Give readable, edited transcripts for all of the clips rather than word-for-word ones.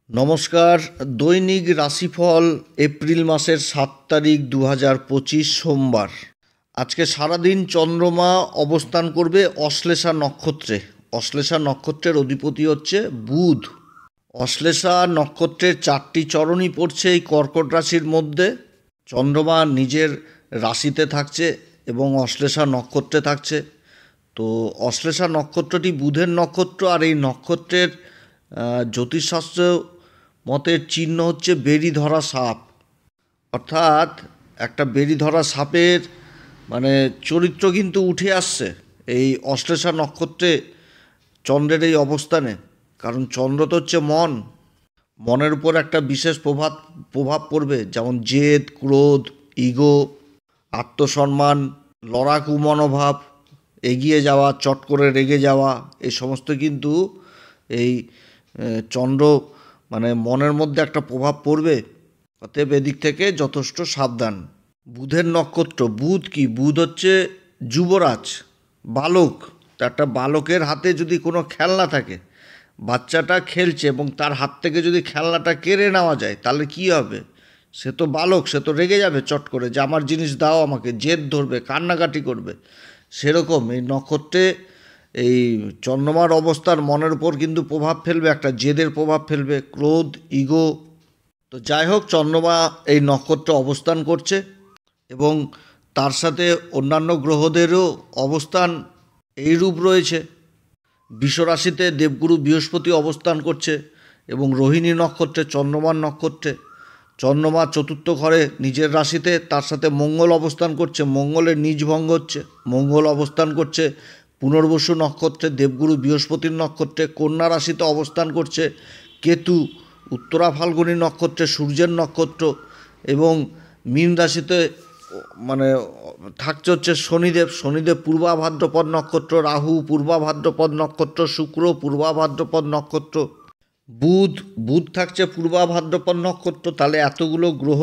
নমস্কার। দৈনিক রাশিফল এপ্রিল মাসের 7 তারিখ 2025 সোমবার। আজকে সারাদিন চন্দ্রমা অবস্থান করবে অশ্লেষা নক্ষত্রে। অশ্লেষা নক্ষত্রের অধিপতি হচ্ছে বুধ। অশ্লেষা নক্ষত্রের 4টি চরণই পড়ছে এই কর্কট রাশির মধ্যে। চন্দ্রমা নিজের রাশিতে থাকছে এবং অশ্লেষা নক্ষত্রে থাকছে। তো অশ্লেষা নক্ষত্রটি বুধের নক্ষত্র, আর এই নক্ষত্রের জ্যোতিষশাস্ত্র মতের চিহ্ন হচ্ছে বেরি ধরা সাপ। অর্থাৎ একটা বেরি ধরা সাপের চরিত্র কিন্তু উঠে আসছে এই অশ্লেষা নক্ষত্রে চন্দ্রের এই অবস্থানে। কারণ চন্দ্র তো হচ্ছে মনের উপর একটা বিশেষ প্রভাব পড়বে, যেমন জেদ, ক্রোধ, ইগো, আত্মসম্মান, লড়াকু মনোভাব, এগিয়ে যাওয়া, চট করে রেগে যাওয়া, এই সমস্ত কিন্তু এই চন্দ্র মনের মধ্যে একটা প্রভাব পড়বে। অতএব এদিক থেকে যথেষ্ট সাবধান। বুধের নক্ষত্র। বুধ কি? বুধ হচ্ছে যুবরাজ, বালক। তো একটা বালকের হাতে যদি কোনো খেলনা থাকে, বাচ্চাটা খেলছে এবং তার হাত থেকে যদি খেলনাটা কেড়ে নেওয়া যায়, তাহলে কি হবে? সে তো বালক, সে তো রেগে যাবে চট করে, যে আমার জিনিস দাও আমাকে, জেদ ধরবে, কান্নাকাটি করবে। সেরকম এই নক্ষত্রে এই চন্দ্রমার অবস্থার মনের উপর কিন্তু প্রভাব ফেলবে, একটা জেদের প্রভাব ফেলবে, ক্রোধ, ইগো। তো যাই হোক, চন্দ্রমা এই নক্ষত্রে অবস্থান করছে এবং তার সাথে অন্যান্য গ্রহদেরও অবস্থান এইরূপ রয়েছে। বিশ্বরাশিতে দেবগুরু বৃহস্পতি অবস্থান করছে এবং রোহিণী নক্ষত্রে, চন্দ্রমার নক্ষত্রে। চন্দ্রমা চতুর্থ ঘরে নিজের রাশিতে, তার সাথে মঙ্গল অবস্থান করছে, মঙ্গলের নিজ ভঙ্গ হচ্ছে। মঙ্গল অবস্থান করছে পুনর্বসু নক্ষত্রে, দেবগুরু বৃহস্পতির নক্ষত্রে। কন্যা রাশিতে অবস্থান করছে কেতু, উত্তরা ফাল্গুনী নক্ষত্রে, সূর্যের নক্ষত্র। এবং মীন রাশিতে থাকছে হচ্ছে শনিদেব পূর্বা ভাদ্রপদ নক্ষত্র, রাহু পূর্বা ভাদ্রপদ নক্ষত্র, শুক্র পূর্বা ভাদ্রপদ নক্ষত্র, বুধ থাকছে পূর্বা ভাদ্রপদ নক্ষত্র। তাহলে এতগুলো গ্রহ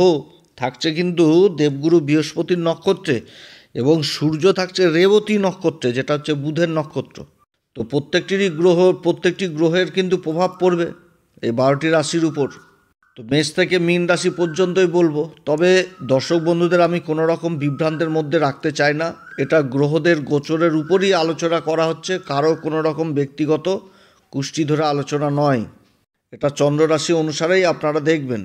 থাকছে কিন্তু দেবগুরু বৃহস্পতির নক্ষত্রে, এবং সূর্য থাকছে রেবতী নক্ষত্রে, যেটা হচ্ছে বুধের নক্ষত্র। তো প্রত্যেকটি গ্রহের কিন্তু প্রভাব পড়বে এই 12টি রাশির উপর। তো মেষ থেকে মীন রাশি পর্যন্তই বলবো। তবে দর্শক বন্ধুদের আমি কোনো রকম বিভ্রান্তের মধ্যে রাখতে চাই না। এটা গ্রহদের গোচরের উপরই আলোচনা করা হচ্ছে, কারো কোনো রকম ব্যক্তিগত কুষ্টি ধরে আলোচনা নয়। এটা চন্দ্র রাশি অনুসারেই আপনারা দেখবেন।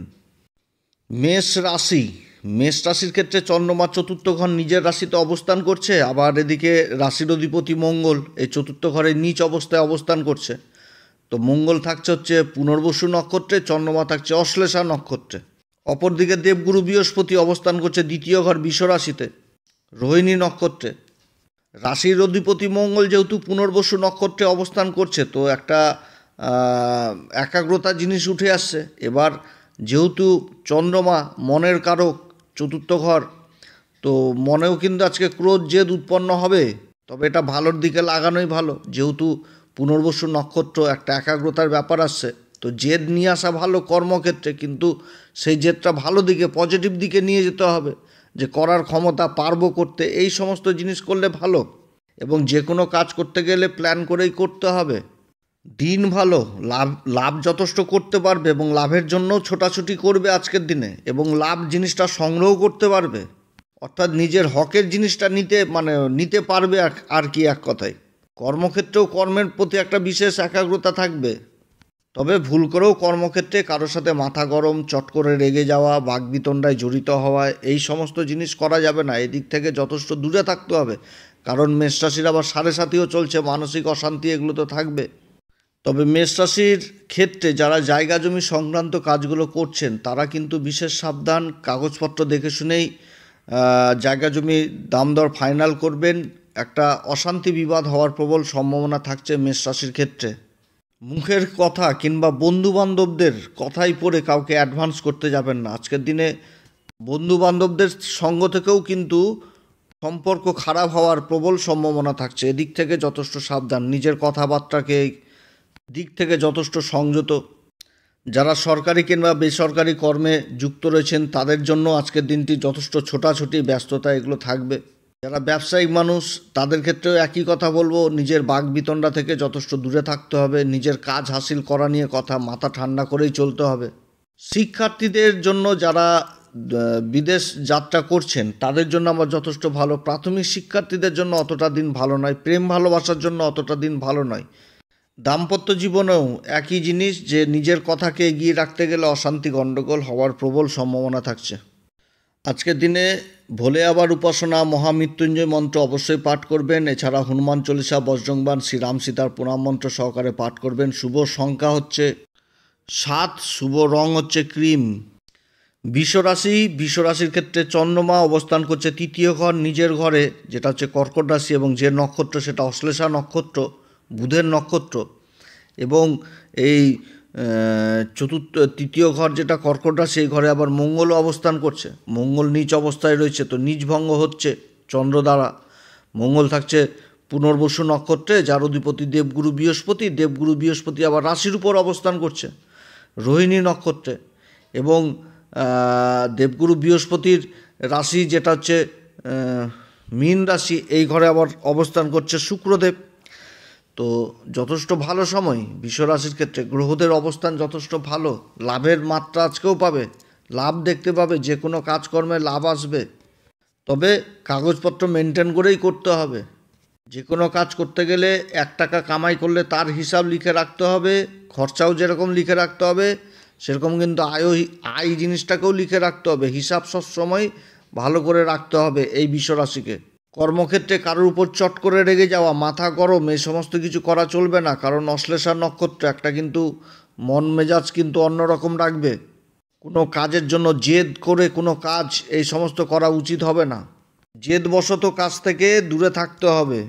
মেষ রাশির ক্ষেত্রে চন্দ্রমা চতুর্থ ঘর নিজের রাশিতে অবস্থান করছে, আবার এদিকে রাশির অধিপতি মঙ্গল এই চতুর্থ ঘরে নিচ অবস্থায় অবস্থান করছে। তো মঙ্গল থাকছে হচ্ছে পুনর্বসু নক্ষত্রে, চন্দ্রমা থাকছে অশ্লেষা নক্ষত্রে। অপরদিকে দেবগুরু বৃহস্পতি অবস্থান করছে দ্বিতীয় ঘর বিশ্বরাশিতে, রোহিণী নক্ষত্রে। রাশির অধিপতি মঙ্গল যেহেতু পুনর্বসু নক্ষত্রে অবস্থান করছে, তো একটা একাগ্রতা জিনিস উঠে আসছে। এবার যেহেতু চন্দ্রমা মনের কারক, চতুর্থ ঘর, তো মনেও কিন্তু আজকে ক্রোধ, জেদ উৎপন্ন হবে। তবে এটা ভালোর দিকে লাগানোই ভালো, যেহেতু পুনর্বসু নক্ষত্র, একটা একাগ্রতার ব্যাপার আসছে। তো জেদ নিয়ে আসা ভালো কর্মক্ষেত্রে, কিন্তু সেই জেদটা ভালো দিকে, পজিটিভ দিকে নিয়ে যেতে হবে, যে করার ক্ষমতা, পারবো করতে, এই সমস্ত জিনিস করলে ভালো। এবং যে কোনো কাজ করতে গেলে প্ল্যান করেই করতে হবে। দিন ভালো, লাভ যথেষ্ট করতে পারবে এবং লাভের জন্যও ছোটাছুটি করবে আজকের দিনে, এবং লাভ জিনিসটা সংগ্রহ করতে পারবে। অর্থাৎ নিজের হকের জিনিসটা নিতে পারবে আর কি, এক কথায়। কর্মক্ষেত্রেও কর্মের প্রতি একটা বিশেষ একাগ্রতা থাকবে। তবে ভুল করেও কর্মক্ষেত্রে কারোর সাথে মাথা গরম, চট করে রেগে যাওয়া, বাকবিতণ্ডায় জড়িত হওয়া, এই সমস্ত জিনিস করা যাবে না। এদিক থেকে যথেষ্ট দূরে থাকতে হবে, কারণ মেষ রাশির আবার 7.5ও চলছে, মানসিক অশান্তি এগুলো তো থাকবে। তবে মেষ রাশির ক্ষেত্রে যারা জায়গা জমি সংক্রান্ত কাজগুলো করছেন, তারা কিন্তু বিশেষ সাবধান। কাগজপত্র দেখে শুনেই জায়গা জমি দাম দর ফাইনাল করবেন। একটা অশান্তি বিবাদ হওয়ার প্রবল সম্ভাবনা থাকছে মেষ রাশির ক্ষেত্রে। মুখের কথা কিংবা বন্ধুবান্ধবদের কথাই পড়ে কাউকে অ্যাডভান্স করতে যাবেন না আজকের দিনে। বন্ধুবান্ধবদের সঙ্গ থেকেও কিন্তু সম্পর্ক খারাপ হওয়ার প্রবল সম্ভাবনা থাকছে। এদিক থেকে যথেষ্ট সাবধান, নিজের কথাবার্তাকে দিক থেকে যথেষ্ট সংযত। যারা সরকারি কিংবা বেসরকারি কর্মে যুক্ত রয়েছেন, তাদের জন্য আজকের দিনটি যথেষ্ট ছোটাছুটি, ব্যস্ততা এগুলো থাকবে। যারা ব্যবসায়িক মানুষ তাদের ক্ষেত্রেও একই কথা বলবো, নিজের বাকবিতণ্ডা থেকে যথেষ্ট দূরে থাকতে হবে, নিজের কাজ হাসিল করা নিয়ে কথা, মাথা ঠান্ডা করেই চলতে হবে। শিক্ষার্থীদের জন্য যারা বিদেশ যাত্রা করছেন তাদের জন্য আমার যথেষ্ট ভালো, প্রাথমিক শিক্ষার্থীদের জন্য অতটা দিন ভালো নয়, প্রেম ভালোবাসার জন্য অতটা দিন ভালো নয়। দাম্পত্য জীবনেও একই জিনিস, যে নিজের কথাকে এগিয়ে রাখতে গেলে অশান্তি গণ্ডগোল হওয়ার প্রবল সম্ভাবনা থাকছে। আজকের দিনে ভোলে আবার উপাসনা, মহামৃত্যুঞ্জয় মন্ত্র অবশ্যই পাঠ করবেন। এছাড়া হনুমান চল্লিশা, বজ্রংবাণ, শ্রীরাম সীতার প্রণাম মন্ত্র সহকারে পাঠ করবেন। শুভ সংখ্যা হচ্ছে 7, শুভ রং হচ্ছে ক্রিম। বিশ্বরাশির ক্ষেত্রে চন্দ্রমা অবস্থান করছে তৃতীয় ঘর, নিজের ঘরে, যেটা হচ্ছে কর্কট রাশি, এবং যে নক্ষত্র সেটা অশ্লেষা নক্ষত্র, বুধের নক্ষত্র। এবং এই তৃতীয় ঘর যেটা কর্কট রাশি, সেই ঘরে আবার মঙ্গলও অবস্থান করছে। মঙ্গল নীচ অবস্থায় রয়েছে, তো নীচ ভঙ্গ হচ্ছে চন্দ্র দ্বারা। মঙ্গল থাকছে পুনর্বসু নক্ষত্রে, যার অধিপতি দেবগুরু বৃহস্পতি। দেবগুরু বৃহস্পতি আবার রাশির উপর অবস্থান করছে রোহিণী নক্ষত্রে, এবং দেবগুরু বৃহস্পতির রাশি যেটা হচ্ছে মীন রাশি, এই ঘরে আবার অবস্থান করছে শুক্রদেব। তো যথেষ্ট ভালো সময় বিশ্বরাশির ক্ষেত্রে, গ্রহদের অবস্থান যথেষ্ট ভালো, লাভের মাত্রা আজকেও পাবে, লাভ দেখতে পাবে, যে কোনো কাজকর্মে লাভ আসবে। তবে কাগজপত্র মেনটেন করেই করতে হবে। যে কোনো কাজ করতে গেলে 1 টাকা কামাই করলে তার হিসাব লিখে রাখতে হবে, খরচাও যেরকম লিখে রাখতে হবে সেরকম কিন্তু আয় জিনিসটাকেও লিখে রাখতে হবে। হিসাব সবসময় ভালো করে রাখতে হবে এই বিশ্বরাশিকে। কর্মক্ষেত্রে কারোর উপর চট করে রেগে যাওয়া, মাথা গরম, এই সমস্ত কিছু করা চলবে না, কারণ অশ্লেষা নক্ষত্র একটা কিন্তু মন মেজাজ কিন্তু অন্যরকম রাখবে। কোনো কাজের জন্য জেদ করে কোনো কাজ এই সমস্ত করা উচিত হবে না। জেদবশত কাজ থেকে দূরে থাকতে হবে।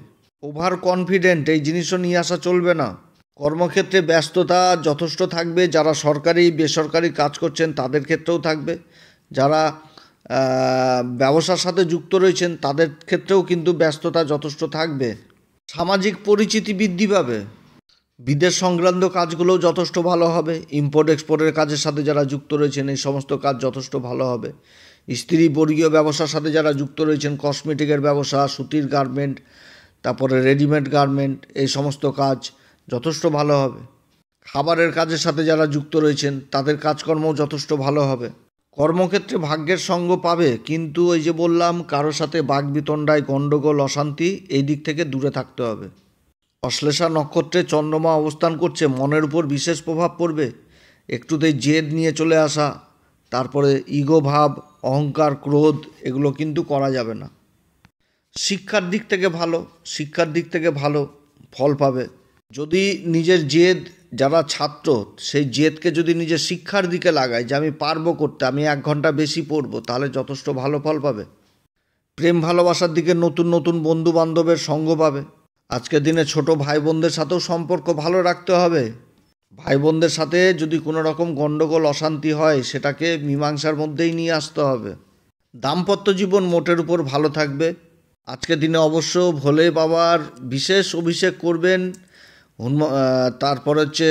ওভার কনফিডেন্ট এই জিনিসও নিয়ে আসা চলবে না। কর্মক্ষেত্রে ব্যস্ততা যথেষ্ট থাকবে, যারা সরকারি বেসরকারি কাজ করছেন তাদের ক্ষেত্রেও থাকবে, যারা ব্যবসার সাথে যুক্ত রয়েছেন তাদের ক্ষেত্রেও কিন্তু ব্যস্ততা যথেষ্ট থাকবে। সামাজিক পরিচিতি বৃদ্ধি পাবে। বিদেশ সংক্রান্ত কাজগুলোও যথেষ্ট ভালো হবে। ইম্পোর্ট এক্সপোর্টের কাজের সাথে যারা যুক্ত রয়েছেন এই সমস্ত কাজ যথেষ্ট ভালো হবে। স্ত্রী বর্গীয় ব্যবসার সাথে যারা যুক্ত রয়েছেন, কসমেটিকের ব্যবসা, সুতির গার্মেন্ট, তারপরে রেডিমেড গার্মেন্ট, এই সমস্ত কাজ যথেষ্ট ভালো হবে। খাবারের কাজের সাথে যারা যুক্ত রয়েছেন তাদের কাজকর্মও যথেষ্ট ভালো হবে। কর্মক্ষেত্রে ভাগ্যের সঙ্গ পাবে, কিন্তু ওই যে বললাম, কারোর সাথে বাকবিতণ্ডায় গণ্ডগোল, অশান্তি, এই দিক থেকে দূরে থাকতে হবে। অশ্লেষা নক্ষত্রে চন্দ্রমা অবস্থান করছে, মনের উপর বিশেষ প্রভাব পড়বে। একটুতেই জেদ নিয়ে চলে আসা, তারপরে ইগো ভাব, অহংকার, ক্রোধ, এগুলো কিন্তু করা যাবে না। শিক্ষার দিক থেকে ভালো ফল পাবে। যদি নিজের জেদ, যারা ছাত্র সেই জেদকে যদি নিজের শিক্ষার দিকে লাগায়, যে আমি পারবো করতে, আমি 1 ঘন্টা বেশি পড়বো, তাহলে যথেষ্ট ভালো ফল পাবে। প্রেম ভালোবাসার দিকে নতুন নতুন বন্ধু বান্ধবের সঙ্গ পাবে। আজকের দিনে ছোট ভাই বোনদের সাথেও সম্পর্ক ভালো রাখতে হবে। ভাই বোনদের সাথে যদি কোনো রকম গণ্ডগোল, অশান্তি হয় সেটাকে মীমাংসার মধ্যেই নিয়ে আসতে হবে। দাম্পত্য জীবন মোটের উপর ভালো থাকবে। আজকের দিনে অবশ্য ভোলে বাবার বিশেষ অভিষেক করবেন, তারপরে হচ্ছে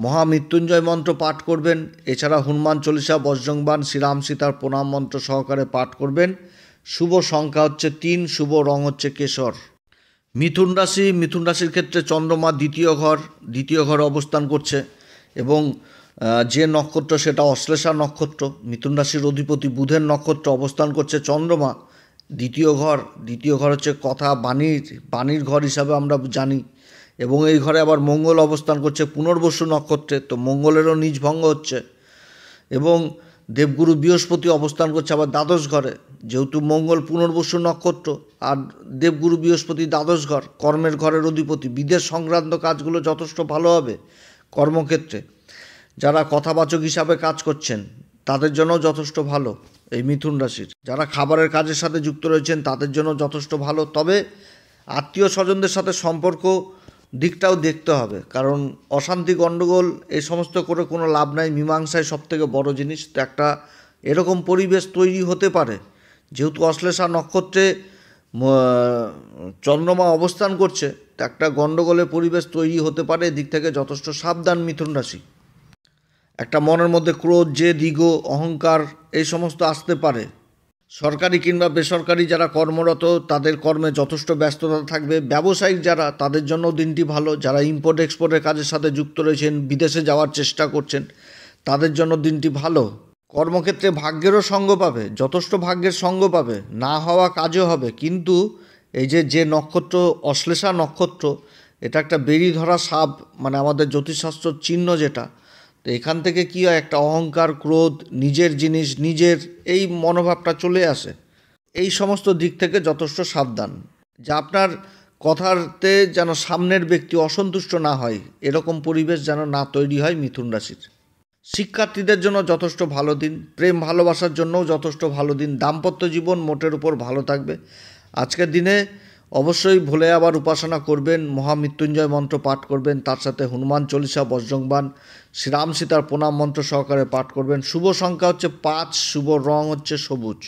মহামৃত্যুঞ্জয় মন্ত্র পাঠ করবেন। এছাড়া হনুমান চল্লিশা, বজ্রংবাণ, শ্রীরাম সীতার প্রণাম মন্ত্র সহকারে পাঠ করবেন। শুভ সংখ্যা হচ্ছে 3, শুভ রং হচ্ছে কেশর। মিথুন রাশির ক্ষেত্রে চন্দ্রমা দ্বিতীয় ঘর অবস্থান করছে, এবং যে নক্ষত্র সেটা অশ্লেষা নক্ষত্র। মিথুন রাশির অধিপতি বুধের নক্ষত্র অবস্থান করছে চন্দ্রমা দ্বিতীয় ঘর হচ্ছে কথা, বাণীর ঘর হিসাবে আমরা জানি। এবং এই ঘরে আবার মঙ্গল অবস্থান করছে পুনর্বসু নক্ষত্রে, তো মঙ্গলেরও নিজ ভঙ্গ হচ্ছে। এবং দেবগুরু বৃহস্পতি অবস্থান করছে আবার দ্বাদশ ঘরে, যেহেতু মঙ্গল পুনর্বসু নক্ষত্র আর দেবগুরু বৃহস্পতি দ্বাদশ ঘর, কর্মের ঘরের অধিপতি। বিদেশ সংক্রান্ত কাজগুলো যথেষ্ট ভালো হবে। কর্মক্ষেত্রে যারা কথাবাচক হিসাবে কাজ করছেন তাদের জন্য যথেষ্ট ভালো এই মিথুন রাশির। যারা খাবারের কাজের সাথে যুক্ত রয়েছেন তাদের জন্য যথেষ্ট ভালো। তবে আত্মীয় স্বজনদের সাথে সম্পর্ক দিকটাও দেখতে হবে, কারণ অশান্তি গণ্ডগোল এই সমস্ত করে কোনো লাভ নাই। মীমাংসায় সবথেকে বড় জিনিস। তো একটা এরকম পরিবেশ তৈরি হতে পারে, যেহেতু অশ্লেষা নক্ষত্রে চন্দ্রমা অবস্থান করছে, তো একটা গণ্ডগোলের পরিবেশ তৈরি হতে পারে। এদিক থেকে যথেষ্ট সাবধান মিথুন রাশি। একটা মনের মধ্যে ক্রোধ, জেদ, ইগো, অহংকার এই সমস্ত আসতে পারে। সরকারি কিংবা বেসরকারি যারা কর্মরত তাদের কর্মে যথেষ্ট ব্যস্ততা থাকবে। ব্যবসায়িক যারা, তাদের জন্য দিনটি ভালো। যারা ইম্পোর্ট এক্সপোর্টের কাজের সাথে যুক্ত রয়েছেন, বিদেশে যাওয়ার চেষ্টা করছেন, তাদের জন্য দিনটি ভালো। কর্মক্ষেত্রে ভাগ্যেরও সঙ্গ পাবে, যথেষ্ট ভাগ্যের সঙ্গ পাবে, না হওয়া কাজও হবে। কিন্তু এই যে নক্ষত্র অশ্লেষা নক্ষত্র, এটা একটা বেরি ধরা সাপ, মানে আমাদের জ্যোতিষশাস্ত্র চিহ্ন যেটা। তো এখান থেকে কী হয়, একটা অহংকার, ক্রোধ, নিজের জিনিস নিজের, এই মনোভাবটা চলে আসে। এই সমস্ত দিক থেকে যথেষ্ট সাবধান, যা আপনার কথাতে যেন সামনের ব্যক্তি অসন্তুষ্ট না হয়, এরকম পরিবেশ যেন না তৈরি হয় মিথুন রাশির। শিক্ষার্থীদের জন্য যথেষ্ট ভালো দিন, প্রেম ভালোবাসার জন্যও যথেষ্ট ভালো দিন। দাম্পত্য জীবন মোটের উপর ভালো থাকবে। আজকের দিনে অবশ্যই ভোলে আবার উপাসনা করবেন, মহামৃত্যুঞ্জয় মন্ত্র পাঠ করবেন, তার সাথে হনুমান চল্লিশা, বজ্রংবাণ, শ্রীরাম সীতার প্রণাম মন্ত্র সহকারে পাঠ করবেন। শুভ সংখ্যা হচ্ছে 5, শুভ রং হচ্ছে সবুজ।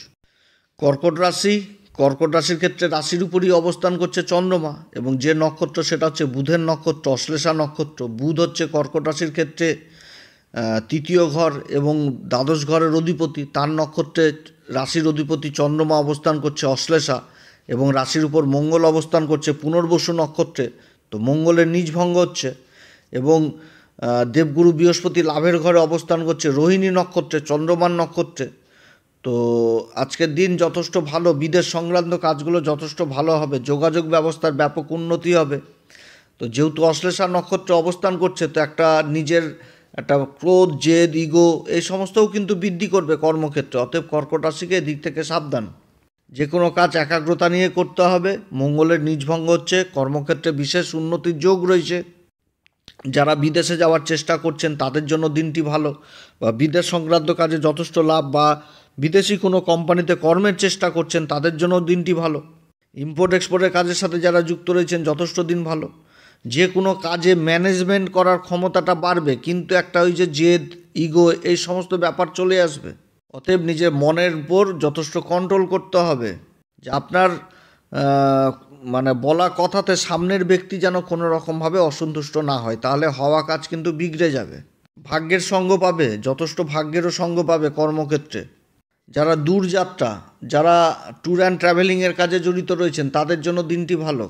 কর্কট রাশি, কর্কট রাশির ক্ষেত্রে রাশির উপরই অবস্থান করছে চন্দ্রমা, এবং যে নক্ষত্র সেটা হচ্ছে বুধের নক্ষত্র, অশ্লেষা নক্ষত্র। বুধ হচ্ছে কর্কট রাশির ক্ষেত্রে তৃতীয় ঘর এবং দ্বাদশ ঘরের অধিপতি। তার নক্ষত্রে রাশির অধিপতি চন্দ্রমা অবস্থান করছে অশ্লেষা, এবং রাশির উপর মঙ্গল অবস্থান করছে পুনর্বসু নক্ষত্রে। তো মঙ্গলের নীচভঙ্গ হচ্ছে, এবং দেবগুরু বৃহস্পতি লাভের ঘরে অবস্থান করছে রোহিণী নক্ষত্রে, চন্দ্রমান নক্ষত্রে। তো আজকের দিন যথেষ্ট ভালো। বিদেশ সংক্রান্ত কাজগুলো যথেষ্ট ভালো হবে, যোগাযোগ ব্যবস্থার ব্যাপক উন্নতি হবে। তো যেহেতু অশ্লেষা নক্ষত্রে অবস্থান করছে, তো একটা নিজের একটা ক্রোধ, জেদ, ইগো, এই সমস্তও কিন্তু বৃদ্ধি করবে কর্মক্ষেত্রে। অতএব কর্কট রাশিকে এদিক থেকে সাবধান। যে কোনো কাজ একাগ্রতা নিয়ে করতে হবে। মঙ্গলের নীচভঙ্গ হচ্ছে, কর্মক্ষেত্রে বিশেষ উন্নতির যোগ রয়েছে। যারা বিদেশে যাওয়ার চেষ্টা করছেন তাদের জন্য দিনটি ভালো, বা বিদেশ সংক্রান্ত কাজে যথেষ্ট লাভ, বা বিদেশি কোনো কোম্পানিতে কর্মের চেষ্টা করছেন তাদের জন্য দিনটি ভালো। ইম্পোর্ট এক্সপোর্টের কাজের সাথে যারা যুক্ত রয়েছেন যথেষ্ট দিন ভালো। যে কোনো কাজে ম্যানেজমেন্ট করার ক্ষমতাটা বাড়বে, কিন্তু একটা ওই যে জেদ, ইগো, এই সমস্ত ব্যাপার চলে আসবে। অতএব নিজের মনের উপর যথেষ্ট কন্ট্রোল করতে হবে, যে আপনার মানে বলা কথাতে সামনের ব্যক্তি যেন কোনো রকমভাবে অসন্তুষ্ট না হয়, তাহলে হওয়া কাজ কিন্তু বিগড়ে যাবে। ভাগ্যের সঙ্গ পাবে, যথেষ্ট ভাগ্যেরও সঙ্গ পাবে কর্মক্ষেত্রে। যারা দূরযাত্রা, যারা ট্যুর অ্যান্ড ট্রাভেলিংয়ের কাজে জড়িত রয়েছেন তাদের জন্য দিনটি ভালো।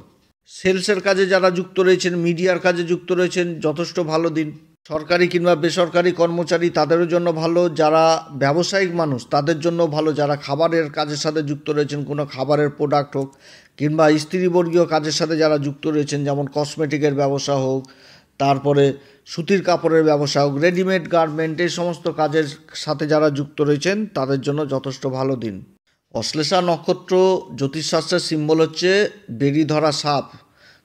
সেলসের কাজে যারা যুক্ত রয়েছেন, মিডিয়ার কাজে যুক্ত রয়েছেন, যথেষ্ট ভালো দিন। সরকারি কিংবা বেসরকারি কর্মচারী তাদেরও জন্য ভালো। যারা ব্যবসায়িক মানুষ তাদের জন্য ভালো। যারা খাবারের কাজের সাথে যুক্ত রয়েছেন, কোনো খাবারের প্রোডাক্ট হোক, কিংবা স্ত্রীবর্গীয় কাজের সাথে যারা যুক্ত রয়েছেন, যেমন কসমেটিকের ব্যবসা হোক, তারপরে সুতির কাপড়ের ব্যবসা হোক, রেডিমেড গার্মেন্ট, এই সমস্ত কাজের সাথে যারা যুক্ত রয়েছেন তাদের জন্য যথেষ্ট ভালো দিন। অশ্লেষা নক্ষত্র জ্যোতিষশাস্ত্রের সিম্বল হচ্ছে বেরি ধরা সাপ।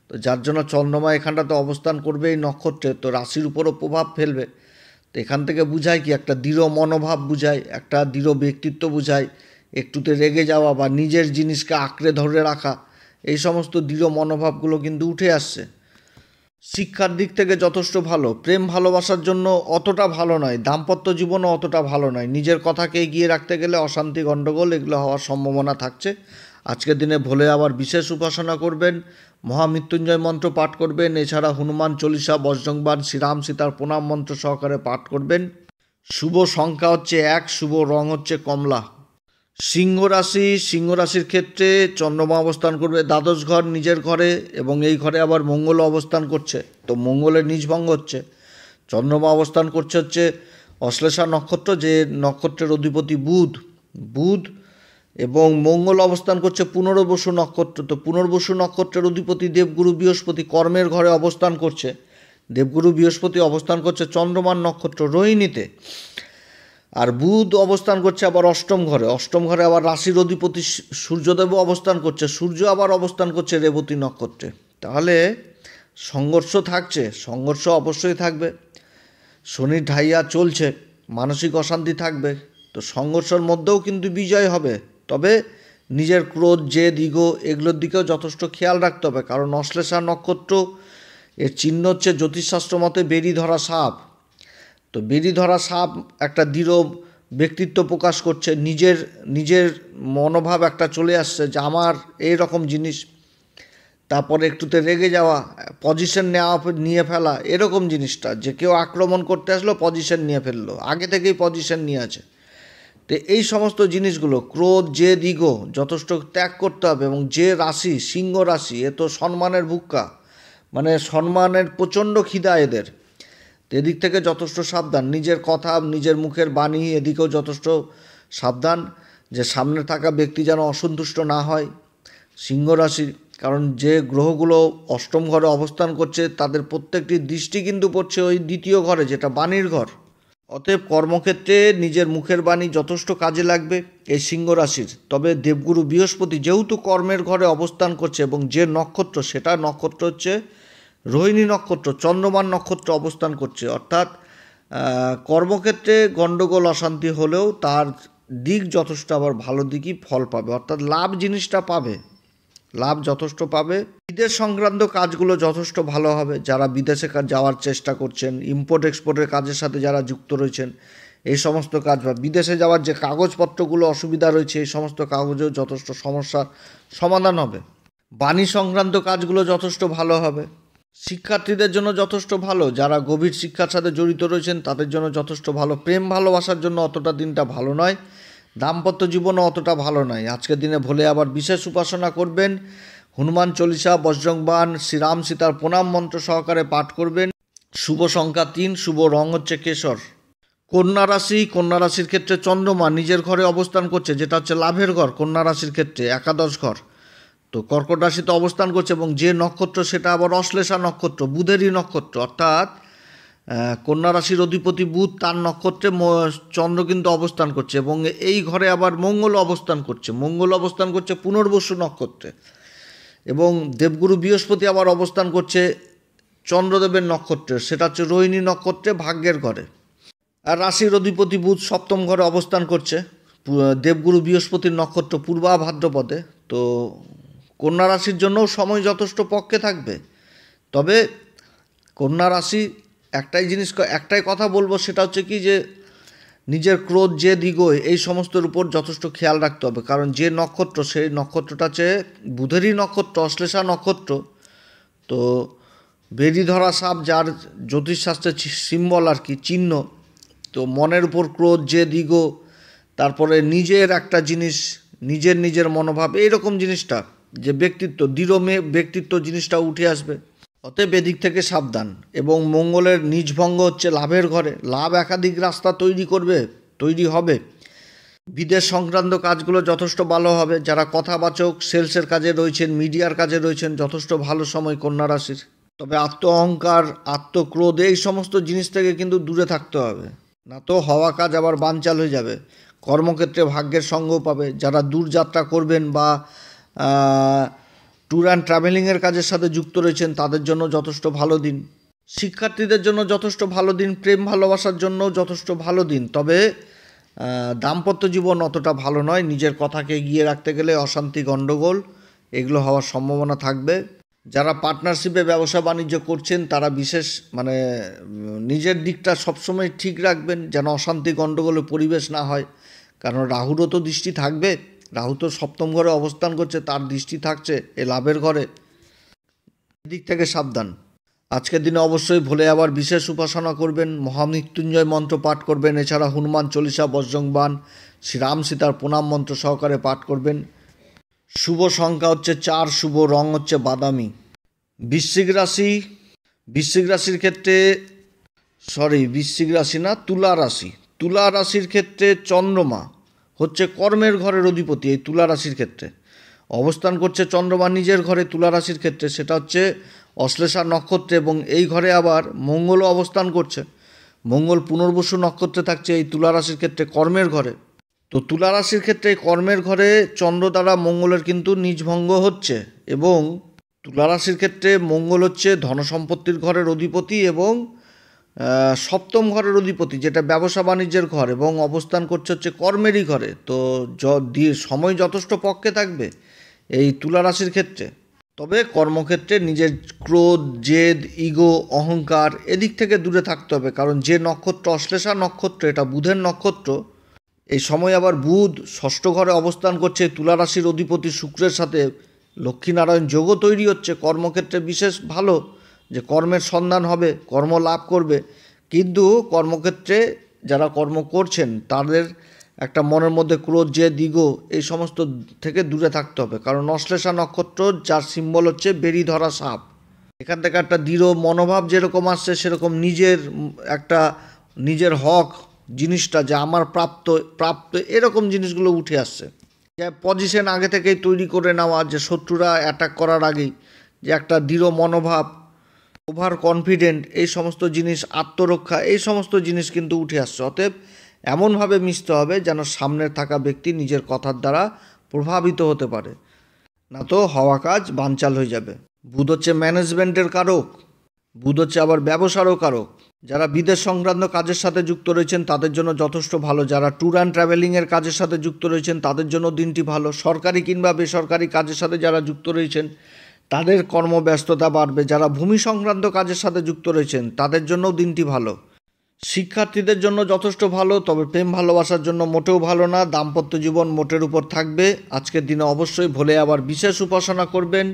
তো যার জন্য চন্দ্রমা এখানটাতে অবস্থান করবে এই নক্ষত্রে, তো রাশির উপরও প্রভাব ফেলবে। তো এখান থেকে বুঝায় কি, একটা দৃঢ় মনোভাব বুঝায়, একটা দৃঢ় ব্যক্তিত্ব বুঝায়। একটুতে রেগে যাওয়া বা নিজের জিনিসকে আঁকড়ে ধরে রাখা, এই সমস্ত দৃঢ় মনোভাবগুলো কিন্তু উঠে আসছে। শিক্ষার দিক থেকে যথেষ্ট ভালো। প্রেম ভালোবাসার জন্য অতটা ভালো নয়, দাম্পত্য জীবনও অতটা ভালো নয়। নিজের কথাকে এগিয়ে রাখতে গেলে অশান্তি, গণ্ডগোল, এগুলো হওয়ার সম্ভাবনা থাকছে। আজকের দিনে ভোলে আবার বিশেষ উপাসনা করবেন, মহামৃত্যুঞ্জয় মন্ত্র পাঠ করবেন, এছাড়া হনুমান চল্লিশা, বজ্রংবাণ, শ্রীরাম সীতার প্রণাম মন্ত্র সহকারে পাঠ করবেন। শুভ সংখ্যা হচ্ছে 1, শুভ রং হচ্ছে কমলা। সিংহ রাশি, সিংহ রাশির ক্ষেত্রে চন্দ্রমা অবস্থান করবে দ্বাদশ ঘর, নিজের ঘরে, এবং এই ঘরে আবার মঙ্গল অবস্থান করছে। তো মঙ্গলের নীচভঙ্গ হচ্ছে। চন্দ্রমা অবস্থান করছে হচ্ছে অশ্লেষা নক্ষত্র, যে নক্ষত্রের অধিপতি বুধ। বুধ এবং মঙ্গল অবস্থান করছে পুনর্বসু নক্ষত্র। তো পুনর্বসু নক্ষত্রের অধিপতি দেবগুরু বৃহস্পতি কর্মের ঘরে অবস্থান করছে। দেবগুরু বৃহস্পতি অবস্থান করছে চন্দ্রমান নক্ষত্র রোহিণীতে। আর বুধ অবস্থান করছে আবার অষ্টম ঘরে। অষ্টম ঘরে আবার রাশির অধিপতি সূর্যদেবও অবস্থান করছে। সূর্য আবার অবস্থান করছে রেবতী নক্ষত্রে। তাহলে সংঘর্ষ থাকছে, সংঘর্ষ অবশ্যই থাকবে। শনির ঢাইয়া চলছে, মানসিক অশান্তি থাকবে। তো সংঘর্ষের মধ্যেও কিন্তু বিজয় হবে, তবে নিজের ক্রোধ, জেদ, ইগো, এগুলোর দিকেও যথেষ্ট খেয়াল রাখতে হবে। কারণ অশ্লেষা নক্ষত্র এর চিহ্ন হচ্ছে জ্যোতিষশাস্ত্র মতে বেরি ধরা সাপ। তো বেরি ধরা সাপ একটা দৃঢ় ব্যক্তিত্ব প্রকাশ করছে, নিজের মনোভাব একটা চলে আসছে যে আমার এই রকম জিনিস। তারপরে একটুতে রেগে যাওয়া, পজিশন নিয়ে ফেলা, এরকম জিনিসটা, যে কেউ আক্রমণ করতে আসলো পজিশন নিয়ে ফেললো, আগে থেকেই পজিশন নিয়ে আছে। তো এই সমস্ত জিনিসগুলো ক্রোধ জেদ ইগো যথেষ্ট ত্যাগ করতে হবে। এবং যে রাশি সিংহ রাশি, এ তো সম্মানের ভুক্কা, মানে সম্মানের প্রচণ্ড খিদা এদের। তো এদিক থেকে যথেষ্ট সাবধান, নিজের কথা নিজের মুখের বাণী এদিকেও যথেষ্ট সাবধান, যে সামনে থাকা ব্যক্তি যেন অসন্তুষ্ট না হয় সিংহ রাশি। কারণ যে গ্রহগুলো অষ্টম ঘরে অবস্থান করছে তাদের প্রত্যেকটি দৃষ্টি কিন্তু পড়ছে ওই দ্বিতীয় ঘরে, যেটা বাণীর ঘর। অতএব কর্মক্ষেত্রে নিজের মুখের বাণী যথেষ্ট কাজে লাগবে এই সিংহ রাশির। তবে দেবগুরু বৃহস্পতি যেহেতু কর্মের ঘরে অবস্থান করছে এবং যে নক্ষত্র, সেটা নক্ষত্র হচ্ছে রোহিণী নক্ষত্র, চন্দ্রমান নক্ষত্র অবস্থান করছে, অর্থাৎ কর্মক্ষেত্রে গণ্ডগোল অশান্তি হলেও তার দিক যথেষ্ট আবার ভালো দিকই ফল পাবে, অর্থাৎ লাভ জিনিসটা পাবে, লাভ যথেষ্ট পাবে। বিদেশ সংক্রান্ত কাজগুলো যথেষ্ট ভালো হবে। যারা বিদেশে যাওয়ার চেষ্টা করছেন, ইম্পোর্ট এক্সপোর্টের কাজের সাথে যারা যুক্ত রয়েছেন, এই সমস্ত কাজ বা বিদেশে যাওয়ার যে কাগজপত্রগুলো অসুবিধা রয়েছে, এই সমস্ত কাগজেও যথেষ্ট সমস্যার সমাধান হবে। বাণী সংক্রান্ত কাজগুলো যথেষ্ট ভালো হবে। শিক্ষার্থীদের জন্য যথেষ্ট ভালো, যারা গভীর শিক্ষার সাথে জড়িত রয়েছেন তাদের জন্য যথেষ্ট ভালো। প্রেম ভালোবাসার জন্য অতটা দিনটা ভালো নয়, দাম্পত্য জীবনও অতটা ভালো নয়। আজকের দিনে ভোলে আবার বিশেষ উপাসনা করবেন, হনুমান চল্লিশা, বজরংবাণ, শ্রীরাম সীতার প্রণাম মন্ত্র সহকারে পাঠ করবেন। শুভ সংখ্যা 3, শুভ রং হচ্ছে কেশর। কন্যা রাশি, কন্যা রাশির ক্ষেত্রে চন্দ্রমা নিজের ঘরে অবস্থান করছে, যেটা হচ্ছে লাভের ঘর কন্যা রাশির ক্ষেত্রে, একাদশ ঘর। তো কর্কট রাশিতে অবস্থান করছে এবং যে নক্ষত্র সেটা আবার অশ্লেষা নক্ষত্র, বুধেরই নক্ষত্র, অর্থাৎ কন্যা রাশির অধিপতি বুধ, তার নক্ষত্রে চন্দ্র কিন্তু অবস্থান করছে এবং এই ঘরে আবার মঙ্গল অবস্থান করছে। মঙ্গল অবস্থান করছে পুনর্বসু নক্ষত্রে এবং দেবগুরু বৃহস্পতি আবার অবস্থান করছে চন্দ্রদেবের নক্ষত্রে, সেটা হচ্ছে রোহিণী নক্ষত্রে, ভাগ্যের ঘরে। আর রাশির অধিপতি বুধ সপ্তম ঘরে অবস্থান করছে দেবগুরু বৃহস্পতির নক্ষত্র পূর্বা ভাদ্রপদে। তো কন্যা রাশির জন্যও সময় যথেষ্ট পক্ষে থাকবে। তবে কন্যা রাশি একটাই কথা বলবো, সেটা হচ্ছে কি, যে নিজের ক্রোধ জেদ ইগো এই সমস্তর উপর যথেষ্ট খেয়াল রাখতে হবে। কারণ যে নক্ষত্র, সেই নক্ষত্রটা হচ্ছে বুধেরই নক্ষত্র, অশ্লেষা নক্ষত্র। তো বেরি ধরা সাপ, যার জ্যোতিষশাস্ত্রের সিম্বল আর কি, চিহ্ন। তো মনের উপর ক্রোধ জেদ ইগো, তারপরে নিজের একটা জিনিস, নিজের মনোভাব, এইরকম জিনিসটা, যে ব্যক্তিত্ব, দৃঢ় ব্যক্তিত্ব জিনিসটা উঠে আসবে। অতএব এদিক থেকে সাবধান। এবং মঙ্গলের নিজভঙ্গ হচ্ছে লাভের ঘরে, লাভ একাধিক রাস্তা তৈরি হবে। বিদেশ সংক্রান্ত কাজগুলো যথেষ্ট ভালো হবে। যারা কথাবাচক, সেলসের কাজে রয়েছেন, মিডিয়ার কাজে রয়েছেন, যথেষ্ট ভালো সময় কন্যা রাশির। তবে আত্ম অহংকার, আত্মক্রোধ এই সমস্ত জিনিস থেকে কিন্তু দূরে থাকতে হবে, না তো হওয়া কাজ আবার বানচাল হয়ে যাবে। কর্মক্ষেত্রে ভাগ্যের সঙ্গ পাবে। যারা দূরযাত্রা করবেন বা ট্যুর অ্যান্ড ট্রাভেলিংয়ের কাজের সাথে যুক্ত রয়েছেন তাদের জন্য যথেষ্ট ভালো দিন। শিক্ষার্থীদের জন্য যথেষ্ট ভালো দিন। প্রেম ভালোবাসার জন্য যথেষ্ট ভালো দিন। তবে দাম্পত্য জীবন অতটা ভালো নয়। নিজের কথাকে এগিয়ে রাখতে গেলে অশান্তি, গণ্ডগোল এগুলো হওয়ার সম্ভাবনা থাকবে। যারা পার্টনারশিপে ব্যবসা বাণিজ্য করছেন তারা বিশেষ নিজের দিকটা সবসময় ঠিক রাখবেন, যেন অশান্তি গণ্ডগোলের পরিবেশ না হয়। কারণ রাহুরও তো দৃষ্টি থাকবে, রাহু তো সপ্তম ঘরে অবস্থান করছে, তার দৃষ্টি থাকছে এ লাভের ঘরে। এদিক থেকে সাবধান। আজকের দিনে অবশ্যই ভোলে আবার বিশেষ উপাসনা করবেন, মহামৃত্যুঞ্জয় মন্ত্র পাঠ করবেন, এছাড়া হনুমান চল্লিশা, বজরংবাণ, শ্রীরাম সীতার প্রণাম মন্ত্র সহকারে পাঠ করবেন। শুভ সংখ্যা হচ্ছে 4, শুভ রং হচ্ছে বাদামি। বৃশ্চিক রাশির ক্ষেত্রে তুলা রাশি। তুলা রাশির ক্ষেত্রে চন্দ্রমা হচ্ছে কর্মের ঘরের অধিপতি। এই তুলা রাশির ক্ষেত্রে অবস্থান করছে চন্দ্রমা নিজের ঘরে তুলা রাশির ক্ষেত্রে, সেটা হচ্ছে অশ্লেষা নক্ষত্রে এবং এই ঘরে আবার মঙ্গলও অবস্থান করছে। মঙ্গল পুনর্বসু নক্ষত্রে থাকছে এই তুলা রাশির ক্ষেত্রে, কর্মের ঘরে। তো তুলা রাশির ক্ষেত্রে এই কর্মের ঘরে চন্দ্র দ্বারা মঙ্গলের কিন্তু নিজভঙ্গ হচ্ছে এবং তুলা রাশির ক্ষেত্রে মঙ্গল হচ্ছে ধনসম্পত্তির ঘরের অধিপতি এবং সপ্তম ঘরের অধিপতি, যেটা ব্যবসা বাণিজ্যের ঘর, এবং অবস্থান করছে হচ্ছে কর্মেরই ঘরে। তো সময় যথেষ্ট পক্ষে থাকবে এই তুলা রাশির ক্ষেত্রে। তবে কর্মক্ষেত্রে নিজের ক্রোধ জেদ ইগো অহংকার এদিক থেকে দূরে থাকতে হবে। কারণ যে নক্ষত্র অশ্লেষা নক্ষত্র, এটা বুধের নক্ষত্র। এই সময় আবার বুধ ষষ্ঠ ঘরে অবস্থান করছে তুলা রাশির অধিপতি শুক্রের সাথে, লক্ষ্মীনারায়ণ যোগও তৈরি হচ্ছে। কর্মক্ষেত্রে বিশেষ ভালো, যে কর্মের সন্ধান হবে, কর্ম লাভ করবে। কিন্তু কর্মক্ষেত্রে যারা কর্ম করছেন তাদের একটা মনের মধ্যে ক্রোধ, জেদ, ইগো এই সমস্ত থেকে দূরে থাকতে হবে। কারণ অশ্লেষা নক্ষত্র, যার সিম্বল হচ্ছে বেরি ধরা সাপ, এখান থেকে একটা দৃঢ় মনোভাব যেরকম আসছে, সেরকম একটা নিজের হক জিনিসটা, যে আমার প্রাপ্ত প্রাপ্ত এরকম জিনিসগুলো উঠে আসছে। যে পজিশন আগে থেকেই তৈরি করে নেওয়া, যে শত্রুরা অ্যাটাক করার আগেই যে একটা দৃঢ় মনোভাব, ওভার কনফিডেন্ট, এই সমস্ত জিনিস, আত্মরক্ষা, এই সমস্ত জিনিস কিন্তু উঠে আসছে। অতএব এমনভাবে মিশতে হবে যেন সামনে থাকা ব্যক্তি নিজের কথার দ্বারা প্রভাবিত হতে পারে, না তো হওয়া কাজ বানচাল হয়ে যাবে। বুধ হচ্ছে ম্যানেজমেন্টের কারক, বুধ হচ্ছে আবার ব্যবসারও কারক। যারা বিদেশ সংক্রান্ত কাজের সাথে যুক্ত রয়েছেন তাদের জন্য যথেষ্ট ভালো। যারা ট্যুর অ্যান্ড ট্রাভেলিংয়ের কাজের সাথে যুক্ত রয়েছেন তাদের জন্য দিনটি ভালো। সরকারি কিংবা বেসরকারি কাজের সাথে যারা যুক্ত রয়েছেন তাদের কর্মব্যস্ততা বাড়বে। যারা ভূমি সংক্রান্ত কাজের সাথে যুক্ত রয়েছেন তাদের জন্যও দিনটি ভালো। শিক্ষার্থীদের জন্য যথেষ্ট ভালো, তবে প্রেম ভালোবাসার জন্য মোটেও ভালো না। দাম্পত্য জীবন মোটের উপর থাকবে। আজকের দিনে অবশ্যই ভোলে আবার বিশেষ উপাসনা করবেন,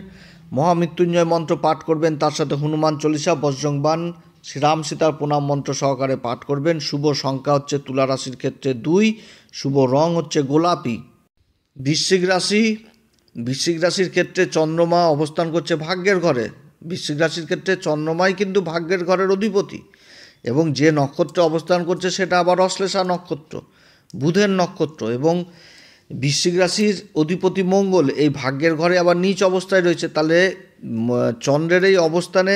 মহামৃত্যুঞ্জয় মন্ত্র পাঠ করবেন, তার সাথে হনুমান চল্লিশা, বজ্রংবাণ, শ্রীরাম সীতার প্রণাম মন্ত্র সহকারে পাঠ করবেন। শুভ সংখ্যা হচ্ছে তুলা রাশির ক্ষেত্রে 2, শুভ রং হচ্ছে গোলাপি। বৃশ্চিক রাশি, বৃশ্চিক রাশির ক্ষেত্রে চন্দ্রমা অবস্থান করছে ভাগ্যের ঘরে। বৃশ্চিক রাশির ক্ষেত্রে চন্দ্রমাই কিন্তু ভাগ্যের ঘরের অধিপতি, এবং যে নক্ষত্রে অবস্থান করছে সেটা আবার অশ্লেষা নক্ষত্র, বুধের নক্ষত্র। এবং বৃশ্চিক রাশির অধিপতি মঙ্গল এই ভাগ্যের ঘরে আবার নীচ অবস্থায় রয়েছে। তাহলে চন্দ্রের এই অবস্থানে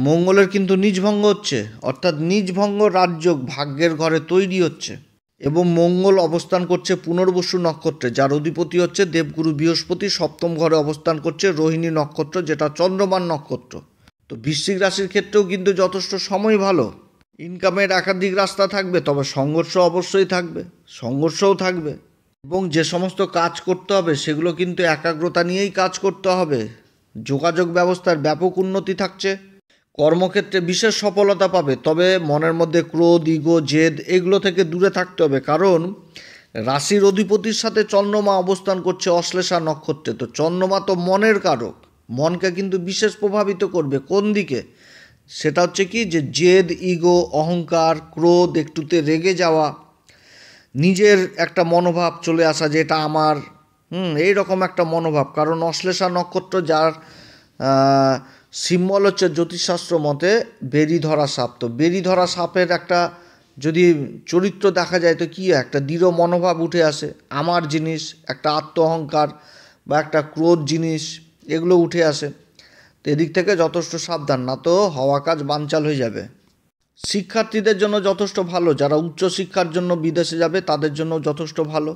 মঙ্গলের কিন্তু নীচভঙ্গ হচ্ছে, অর্থাৎ নীচভঙ্গ রাজযোগ ভাগ্যের ঘরে তৈরি হচ্ছে। এবং মঙ্গল অবস্থান করছে পুনর্বসু নক্ষত্রে, যার অধিপতি হচ্ছে দেবগুরু বৃহস্পতি, সপ্তম ঘরে অবস্থান করছে রোহিণী নক্ষত্র, যেটা চন্দ্রমান নক্ষত্র। তো বৃশ্চিক রাশির ক্ষেত্রেও কিন্তু যথেষ্ট সময় ভালো। ইনকামের একাধিক রাস্তা থাকবে, তবে সংঘর্ষ অবশ্যই থাকবে, সংঘর্ষও থাকবে। এবং যে সমস্ত কাজ করতে হবে সেগুলো কিন্তু একাগ্রতা নিয়েই কাজ করতে হবে। যোগাযোগ ব্যবস্থার ব্যাপক উন্নতি থাকছে। কর্মক্ষেত্রে বিশেষ সফলতা পাবে, তবে মনের মধ্যে ক্রোধ, ইগো, জেদ এগুলো থেকে দূরে থাকতে হবে। কারণ রাশির অধিপতির সাথে চন্দ্রমা অবস্থান করছে অশ্লেষা নক্ষত্রে। তো চন্দ্রমা তো মনের কারক, মনকে কিন্তু বিশেষ প্রভাবিত করবে। কোন দিকে? সেটা হচ্ছে কি, যে জেদ, ইগো, অহংকার, ক্রোধ, একটুতে রেগে যাওয়া, নিজের একটা মনোভাব চলে আসা যে এটা আমার, এইরকম একটা মনোভাব। কারণ অশ্লেষা নক্ষত্র, যার সিম্বল হচ্ছে জ্যোতিষশাস্ত্র মতে বেরি ধরা সাপ। তো বেরি ধরা সাপের একটা যদি চরিত্র দেখা যায় তো কী, একটা দৃঢ় মনোভাব উঠে আসে, আমার জিনিস, একটা আত্ম অহংকার বা একটা ক্রোধ জিনিস, এগুলো উঠে আসে। তো এদিক থেকে যথেষ্ট সাবধান, না তো হওয়া কাজ বানচাল হয়ে যাবে। শিক্ষার্থীদের জন্য যথেষ্ট ভালো। যারা উচ্চশিক্ষার জন্য বিদেশে যাবে তাদের জন্য যথেষ্ট ভালো।